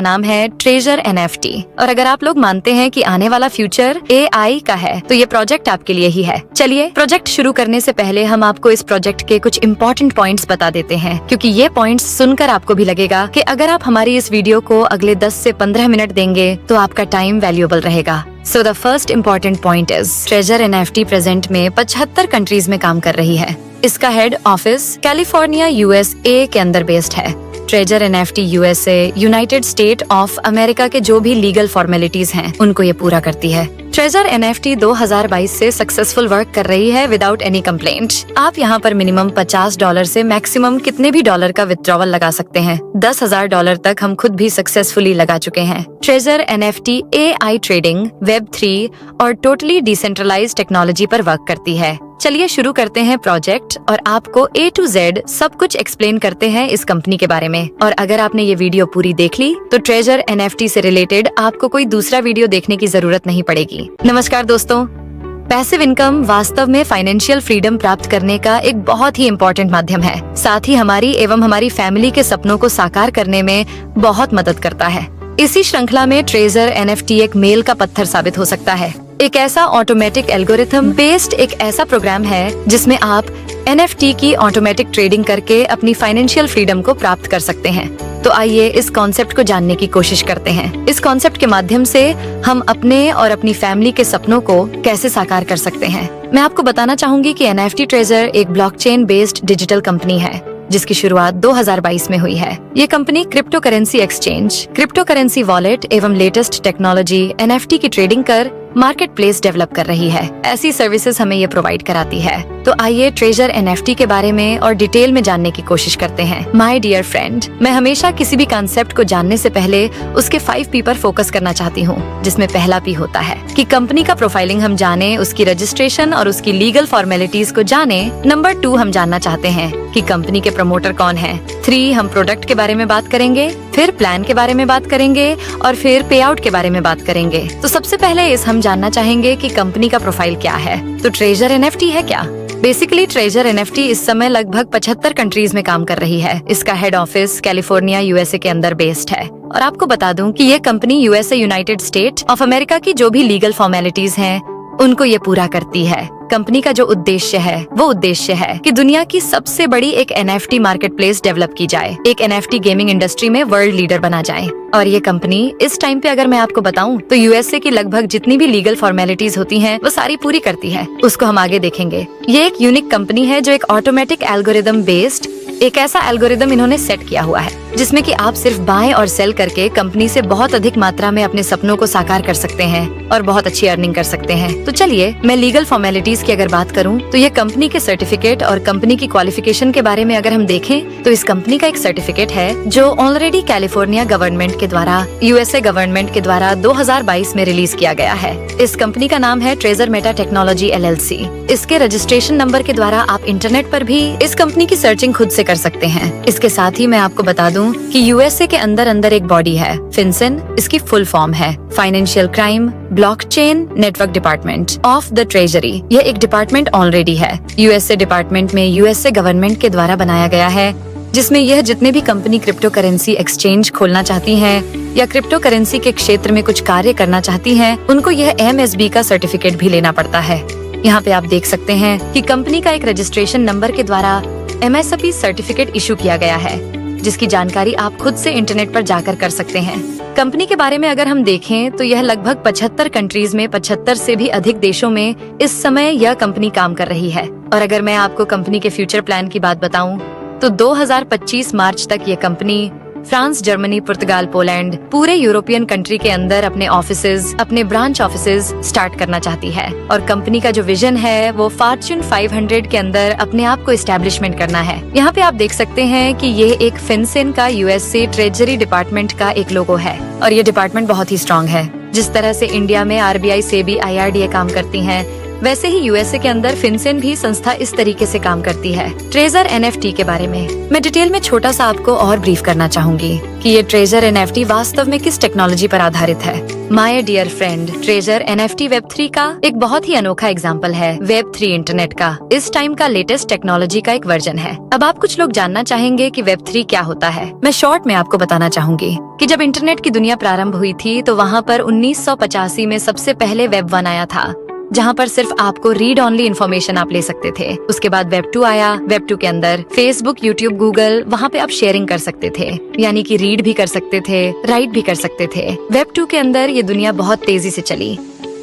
नाम है treasure NFT. और अगर आप लोग मानते हैं कि आने वाला फ्यूचर एआई का है तो ये प्रोजेक्ट आपके लिए ही है। चलिए प्रोजेक्ट शुरू करने से पहले हम आपको इस प्रोजेक्ट के कुछ इम्पोर्टेंट पॉइंट्स बता देते हैं, क्योंकि ये पॉइंट्स सुनकर आपको भी लगेगा कि अगर आप हमारी इस वीडियो को अगले 10 से 15 मिनट देंगे तो आपका टाइम वैल्यूएबल रहेगा। So the first important point is treasure NFT present में 75 कंट्रीज में काम कर रही है। इसका हेड ऑफिस कैलिफोर्निया यूएसए के अंदर बेस्ड है। Treasure NFT USA United state of America के जो भी लीगल फॉर्मेलिटीज हैं उनको ये पूरा करती है। ट्रेजर एनएफटी 2022 से सक्सेसफुल वर्क कर रही है विदाउट एनी कंप्लेंट। आप यहाँ पर मिनिमम $50 से मैक्सिमम कितने भी डॉलर का विथड्रॉवल लगा सकते हैं। $10,000 तक हम खुद भी सक्सेसफुली लगा चुके हैं। Treasure NFT AI trading, Web3 और टोटली डिसेंट्रलाइज्ड टेक्नोलॉजी पर वर्क करती है। चलिए शुरू करते हैं प्रोजेक्ट और आपको A to Z सब कुछ एक्सप्लेन करते हैं इस कंपनी के बारे में। और अगर आपने ये वीडियो पूरी देख ली तो ट्रेजर एनएफटी से रिलेटेड आपको कोई दूसरा वीडियो देखने की जरूरत नहीं पड़ेगी। नमस्कार दोस्तों, पैसिव इनकम वास्तव में फाइनेंशियल फ्रीडम प्राप्त करने का एक बहुत ही इम्पोर्टेंट माध्यम है। साथ ही हमारी एवं हमारी फैमिली के सपनों को साकार करने में बहुत मदद करता है। इसी श्रृंखला में ट्रेजर एनएफटी एक मेल का पत्थर साबित हो सकता है। एक ऐसा ऑटोमेटिक एल्गोरिथम बेस्ड एक ऐसा प्रोग्राम है जिसमें आप एनएफटी की ऑटोमेटिक ट्रेडिंग करके अपनी फाइनेंशियल फ्रीडम को प्राप्त कर सकते हैं। तो आइए इस कॉन्सेप्ट को जानने की कोशिश करते हैं। इस कॉन्सेप्ट के माध्यम से हम अपने और अपनी फैमिली के सपनों को कैसे साकार कर सकते हैं। मैं आपको बताना चाहूंगी कि एनएफटी ट्रेजर एक ब्लॉकचेन बेस्ड डिजिटल कंपनी है जिसकी शुरुआत 2022 में हुई है। ये company crypto currency exchange, crypto currency wallet एवं लेटेस्ट टेक्नोलॉजी एनएफटी की ट्रेडिंग कर मार्केट प्लेस डेवलप कर रही है। ऐसी सर्विसेज हमें ये प्रोवाइड कराती है। तो आइए ट्रेजर एनएफटी के बारे में और डिटेल में जानने की कोशिश करते हैं। माय डियर फ्रेंड, मैं हमेशा किसी भी कॉन्सेप्ट को जानने से पहले उसके 5 P पर फोकस करना चाहती हूँ, जिसमें पहला P होता है कि कंपनी का प्रोफाइलिंग हम जाने, उसकी रजिस्ट्रेशन और उसकी लीगल फॉर्मेलिटीज को जाने। नंबर 2 हम जानना चाहते हैं कि कंपनी के प्रमोटर कौन है। 3 हम प्रोडक्ट के बारे में बात करेंगे, फिर प्लान के बारे में बात करेंगे और फिर पे आउट के बारे में बात करेंगे। तो सबसे पहले हम जानना चाहेंगे कि कंपनी का प्रोफाइल क्या है। तो ट्रेजर एनएफटी है क्या? बेसिकली ट्रेजर एनएफटी इस समय लगभग 75 कंट्रीज में काम कर रही है। इसका हेड ऑफिस कैलिफोर्निया यूएसए के अंदर बेस्ड है। और आपको बता दूं कि ये company USA United state of America की जो भी लीगल फॉर्मेलिटीज हैं उनको ये पूरा करती है। कंपनी का जो उद्देश्य है वो उद्देश्य है कि दुनिया की सबसे बड़ी एक एनएफटी मार्केट प्लेस डेवलप की जाए, एक एनएफटी गेमिंग इंडस्ट्री में वर्ल्ड लीडर बना जाए। और ये कंपनी इस टाइम पे अगर मैं आपको बताऊं तो यूएसए की लगभग जितनी भी लीगल फॉर्मेलिटीज होती हैं वो सारी पूरी करती है। उसको हम आगे देखेंगे। ये एक यूनिक कंपनी है जो एक ऑटोमेटिक एल्गोरिदम बेस्ड एक ऐसा एल्गोरिदम इन्होंने सेट किया हुआ है जिसमें कि आप सिर्फ बाय और सेल करके कंपनी से बहुत अधिक मात्रा में अपने सपनों को साकार कर सकते हैं और बहुत अच्छी अर्निंग कर सकते हैं। तो चलिए मैं लीगल फॉर्मेलिटीज की अगर बात करूं तो ये कंपनी के सर्टिफिकेट और कंपनी की क्वालिफिकेशन के बारे में अगर हम देखें तो इस कंपनी का एक सर्टिफिकेट है जो ऑलरेडी कैलिफोर्निया गवर्नमेंट के द्वारा, यूएसए गवर्नमेंट के द्वारा 2022 में रिलीज किया गया है। इस कंपनी का नाम है ट्रेजर मेटा टेक्नोलॉजी LLC। इसके रजिस्ट्रेशन नंबर के द्वारा आप इंटरनेट पर भी इस कंपनी की सर्चिंग खुद से कर सकते हैं। इसके साथ ही मैं आपको बता दूं कि यूएसए के अंदर एक बॉडी है फिनसेन। इसकी फुल फॉर्म है financial crime blockchain network department of the treasury. यह एक डिपार्टमेंट ऑलरेडी है यूएसए डिपार्टमेंट में, यूएसए गवर्नमेंट के द्वारा बनाया गया है, जिसमें यह जितने भी कंपनी क्रिप्टो करेंसी एक्सचेंज खोलना चाहती हैं या क्रिप्टो करेंसी के क्षेत्र में कुछ कार्य करना चाहती हैं, उनको यह MSB का सर्टिफिकेट भी लेना पड़ता है। यहाँ पे आप देख सकते हैं कि कंपनी का एक रजिस्ट्रेशन नंबर के द्वारा MSB सर्टिफिकेट इशू किया गया है, जिसकी जानकारी आप खुद से इंटरनेट पर जाकर कर सकते हैं। कंपनी के बारे में अगर हम देखें तो यह लगभग 75 कंट्रीज में 75 से भी अधिक देशों में इस समय यह कंपनी काम कर रही है। और अगर मैं आपको कंपनी के फ्यूचर प्लान की बात बताऊं तो 2025 मार्च तक ये कंपनी फ्रांस, जर्मनी, पुर्तगाल, पोलैंड, पूरे यूरोपियन कंट्री के अंदर अपने ऑफिसेज, अपने ब्रांच ऑफिसेज स्टार्ट करना चाहती है। और कंपनी का जो विजन है वो फॉर्च्यून 500 के अंदर अपने आप को एस्टेब्लिशमेंट करना है। यहाँ पे आप देख सकते हैं कि ये एक फिनसेन का यूएसए ट्रेजरी डिपार्टमेंट का एक लोगो है और ये डिपार्टमेंट बहुत ही स्ट्रॉन्ग है। जिस तरह से इंडिया में RBI, SEBI, IRDA काम करती हैं, वैसे ही यूएसए के अंदर फिनसेन भी संस्था इस तरीके से काम करती है। ट्रेजर एनएफटी के बारे में मैं डिटेल में छोटा सा आपको और ब्रीफ करना चाहूंगी कि ये ट्रेजर एनएफटी वास्तव में किस टेक्नोलॉजी पर आधारित है। My dear friend, treasure NFT वेब3 का एक बहुत ही अनोखा एग्जाम्पल है। वेब3 इंटरनेट का इस टाइम का लेटेस्ट टेक्नोलॉजी का एक वर्जन है। अब आप कुछ लोग जानना चाहेंगे कि वेब3 क्या होता है। मैं शॉर्ट में आपको बताना चाहूंगी कि जब इंटरनेट की दुनिया प्रारंभ हुई थी तो वहाँ पर 1985 में सबसे पहले वेब 1 आया था, जहाँ पर सिर्फ आपको रीड ऑनली इन्फॉर्मेशन आप ले सकते थे। उसके बाद वेब 2 आया। वेब 2 के अंदर फेसबुक, यूट्यूब, गूगल, वहाँ पे आप शेयरिंग कर सकते थे, यानी कि रीड भी कर सकते थे, राइट भी कर सकते थे। वेब 2 के अंदर ये दुनिया बहुत तेजी से चली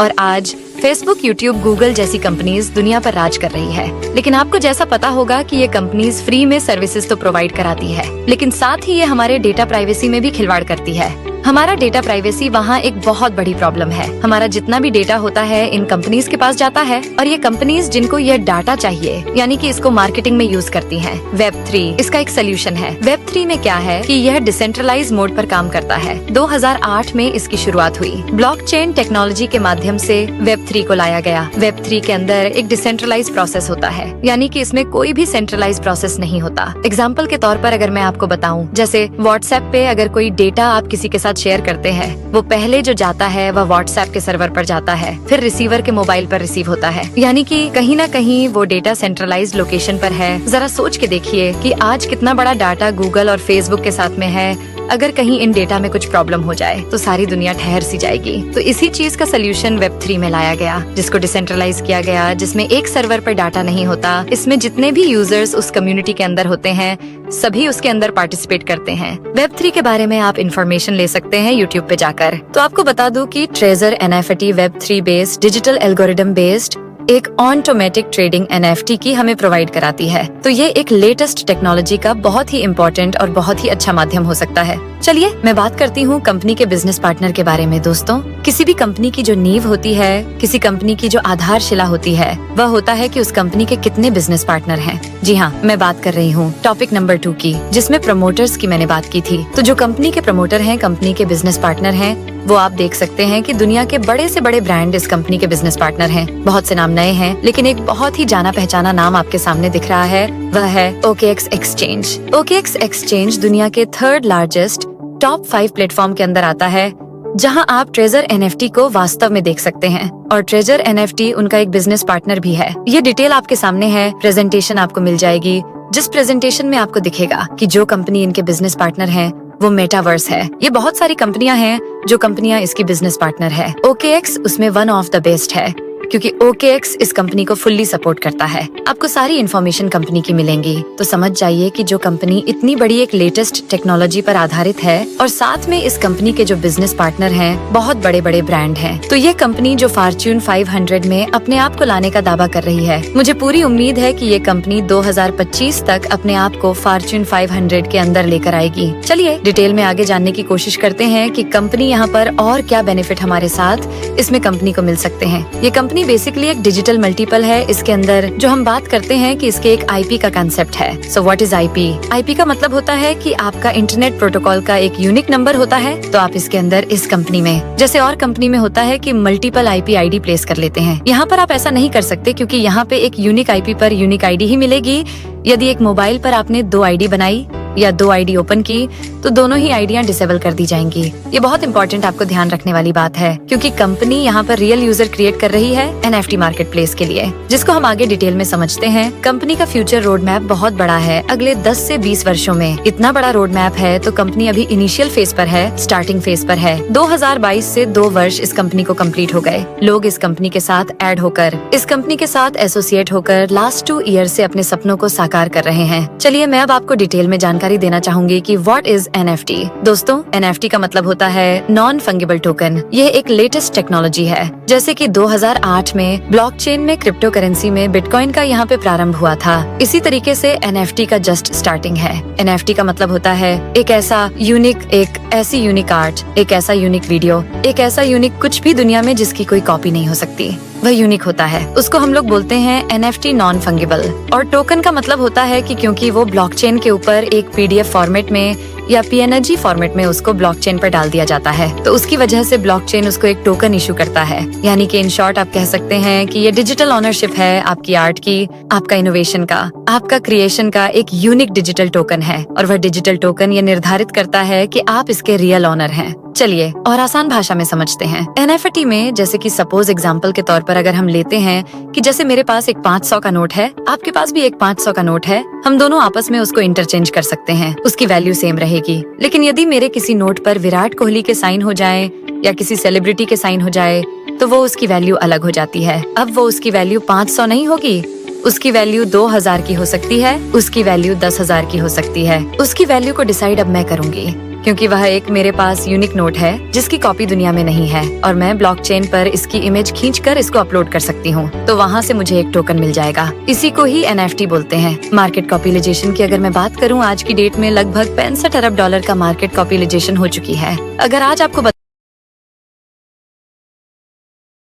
और आज फेसबुक, यूट्यूब, गूगल जैसी कंपनीज दुनिया पर राज कर रही है। लेकिन आपको जैसा पता होगा कि ये कंपनीज फ्री में सर्विसेज तो प्रोवाइड कराती है, लेकिन साथ ही ये हमारे डेटा प्राइवेसी में भी खिलवाड़ करती है। हमारा डेटा प्राइवेसी वहाँ एक बहुत बड़ी प्रॉब्लम है। हमारा जितना भी डेटा होता है इन कंपनीज के पास जाता है और ये कंपनीज जिनको ये डाटा चाहिए यानी कि इसको मार्केटिंग में यूज करती हैं। वेब 3 इसका एक सोल्यूशन है। वेब 3 में क्या है कि यह डिसेंट्रलाइज मोड पर काम करता है। 2008 में इसकी शुरुआत हुई। ब्लॉकचेन टेक्नोलॉजी के माध्यम से वेब 3 को लाया गया। वेब 3 के अंदर एक डिसेंट्रलाइज प्रोसेस होता है, यानी कि इसमें कोई भी सेंट्रलाइज प्रोसेस नहीं होता। एग्जाम्पल के तौर पर अगर मैं आपको बताऊं, जैसे व्हाट्सएप पे अगर कोई डेटा आप किसी के साथ शेयर करते हैं, वो पहले जो जाता है वह व्हाट्सएप के सर्वर पर जाता है, फिर रिसीवर के मोबाइल पर रिसीव होता है, यानी कि कहीं ना कहीं वो डेटा सेंट्रलाइज्ड लोकेशन पर है। जरा सोच के देखिए कि आज कितना बड़ा डाटा गूगल और फेसबुक के साथ में है। अगर कहीं इन डेटा में कुछ प्रॉब्लम हो जाए तो सारी दुनिया ठहर सी जाएगी। तो इसी चीज का सोल्यूशन वेब 3 में लाया गया, जिसको डिसेंट्रलाइज किया गया, जिसमें एक सर्वर पर डाटा नहीं होता। इसमें जितने भी यूजर्स उस कम्युनिटी के अंदर होते हैं सभी उसके अंदर पार्टिसिपेट करते हैं। वेब 3 के बारे में आप इन्फॉर्मेशन ले सकते हैं यूट्यूब पे जाकर। तो आपको बता दूं कि treasure NFT web 3 based digital algorithm based एक ऑटोमेटिक ट्रेडिंग एनएफटी की हमें प्रोवाइड कराती है। तो ये एक लेटेस्ट टेक्नोलॉजी का बहुत ही इम्पोर्टेंट और बहुत ही अच्छा माध्यम हो सकता है। चलिए मैं बात करती हूँ कंपनी के बिजनेस पार्टनर के बारे में। दोस्तों, किसी भी कंपनी की जो नींव होती है, किसी कंपनी की जो आधारशिला होती है, वह होता है कि उस कंपनी के कितने बिजनेस पार्टनर हैं। जी हाँ, मैं बात कर रही हूँ टॉपिक नंबर 2 की, जिसमें प्रमोटर्स की मैंने बात की थी। तो जो कंपनी के प्रमोटर हैं, कंपनी के बिजनेस पार्टनर हैं, वो आप देख सकते हैं कि दुनिया के बड़े से बड़े ब्रांड इस कंपनी के बिजनेस पार्टनर हैं। बहुत से नाम नए हैं, लेकिन एक बहुत ही जाना पहचाना नाम आपके सामने दिख रहा है, वह है OKX एक्सचेंज। OKX एक्सचेंज दुनिया के 3rd लार्जेस्ट टॉप 5 प्लेटफॉर्म के अंदर आता है, जहां आप ट्रेजर एनएफटी को वास्तव में देख सकते हैं। और ट्रेजर एनएफटी उनका एक बिजनेस पार्टनर भी है। ये डिटेल आपके सामने है, प्रेजेंटेशन आपको मिल जाएगी, जिस प्रेजेंटेशन में आपको दिखेगा कि जो कंपनी इनके बिजनेस पार्टनर है वो मेटावर्स है। ये बहुत सारी कंपनियां हैं जो कंपनियां इसकी बिजनेस पार्टनर है। OKX उसमें वन ऑफ द बेस्ट है, क्योंकि OKX इस कंपनी को फुल्ली सपोर्ट करता है। आपको सारी इन्फॉर्मेशन कंपनी की मिलेंगी, तो समझ जाइए कि जो कंपनी इतनी बड़ी एक लेटेस्ट टेक्नोलॉजी पर आधारित है और साथ में इस कंपनी के जो बिजनेस पार्टनर हैं बहुत बड़े बड़े ब्रांड हैं। तो ये कंपनी जो फॉर्च्यून 500 में अपने आप को लाने का दावा कर रही है, मुझे पूरी उम्मीद है कि ये कंपनी 2025 तक अपने आप को फॉर्च्यून 500 के अंदर लेकर आएगी। चलिए डिटेल में आगे जानने की कोशिश करते हैं कि कंपनी यहाँ पर और क्या बेनिफिट हमारे साथ इसमें कंपनी को मिल सकते हैं। ये कंपनी बेसिकली एक डिजिटल मल्टीपल है। इसके अंदर जो हम बात करते हैं कि इसके एक आईपी का कंसेप्ट है। So what is IP? IP का मतलब होता है कि आपका इंटरनेट प्रोटोकॉल का एक यूनिक नंबर होता है। तो आप इसके अंदर इस कंपनी में, जैसे और कंपनी में होता है कि मल्टीपल आईपी आईडी प्लेस कर लेते हैं, यहाँ पर आप ऐसा नहीं कर सकते, क्योंकि यहाँ पे एक यूनिक आईपी पर यूनिक आईडी ही मिलेगी। यदि एक मोबाइल पर आपने 2 आईडी बनाई या 2 आईडी ओपन की तो दोनों ही आईडियां डिसेबल कर दी जाएंगी। ये बहुत इंपॉर्टेंट आपको ध्यान रखने वाली बात है, क्योंकि कंपनी यहाँ पर रियल यूजर क्रिएट कर रही है एनएफटी मार्केट प्लेस के लिए, जिसको हम आगे डिटेल में समझते हैं। कंपनी का फ्यूचर रोड मैप बहुत बड़ा है। अगले 10 से 20 वर्षों में इतना बड़ा रोड मैप है, तो कंपनी अभी इनिशियल फेज पर है, स्टार्टिंग फेज पर है। 2022 से 2 वर्ष इस कंपनी को कंप्लीट हो गए। लोग इस कंपनी के साथ ऐड होकर, इस कंपनी के साथ एसोसिएट होकर लास्ट 2 ईयर से अपने सपनों को साकार कर रहे हैं। चलिए मैं अब आपको डिटेल में जानकारी देना चाहूंगी कि व्हाट इज एनएफटी। दोस्तों, एनएफटी का मतलब होता है नॉन फंगिबल टोकन। यह एक लेटेस्ट टेक्नोलॉजी है। जैसे कि 2008 में ब्लॉकचेन में क्रिप्टो करेंसी में बिटकॉइन का यहाँ पे प्रारंभ हुआ था, इसी तरीके से एनएफटी का जस्ट स्टार्टिंग है। एनएफटी का मतलब होता है एक ऐसा यूनिक, एक ऐसी यूनिक आर्ट, एक ऐसा यूनिक वीडियो, एक ऐसा यूनिक कुछ भी दुनिया में जिसकी कोई कॉपी नहीं हो सकती। वह यूनिक होता है। उसको हम लोग बोलते हैं NFT नॉन फंगिबल। और टोकन का मतलब होता है कि क्योंकि वो ब्लॉकचेन के ऊपर एक PDF फॉर्मेट में या PNG फॉर्मेट में उसको ब्लॉकचेन पर डाल दिया जाता है, तो उसकी वजह से ब्लॉकचेन उसको एक टोकन इशू करता है। यानी कि इन शॉर्ट आप कह सकते हैं कि ये डिजिटल ऑनरशिप है आपकी आर्ट की, आपका इनोवेशन का, आपका क्रिएशन का एक यूनिक डिजिटल टोकन है। और वह डिजिटल टोकन ये निर्धारित करता है कि आप इसके रियल ऑनर हैं। चलिए और आसान भाषा में समझते हैं। NFT में जैसे कि सपोज एग्जांपल के तौर पर अगर हम लेते हैं कि जैसे मेरे पास एक 500 का नोट है, आपके पास भी एक 500 का नोट है, हम दोनों आपस में उसको इंटरचेंज कर सकते हैं, उसकी वैल्यू सेम रहेगी। लेकिन यदि मेरे किसी नोट पर विराट कोहली के साइन हो जाए या किसी सेलिब्रिटी के साइन हो जाए तो वो उसकी वैल्यू अलग हो जाती है। अब वो उसकी वैल्यू 500 नहीं होगी, उसकी वैल्यू 2000 की हो सकती है, उसकी वैल्यू 10,000 की हो सकती है। उसकी वैल्यू को डिसाइड अब मैं करूंगी, क्योंकि वह एक मेरे पास यूनिक नोट है जिसकी कॉपी दुनिया में नहीं है और मैं ब्लॉकचेन पर इसकी इमेज खींचकर इसको अपलोड कर सकती हूँ, तो वहाँ से मुझे एक टोकन मिल जाएगा। इसी को ही NFT बोलते हैं। मार्केट कैपिटलाइजेशन की अगर मैं बात करूँ, आज की डेट में लगभग $65 अरब का मार्केट कैपिटलाइजेशन हो चुकी है। अगर आज आपको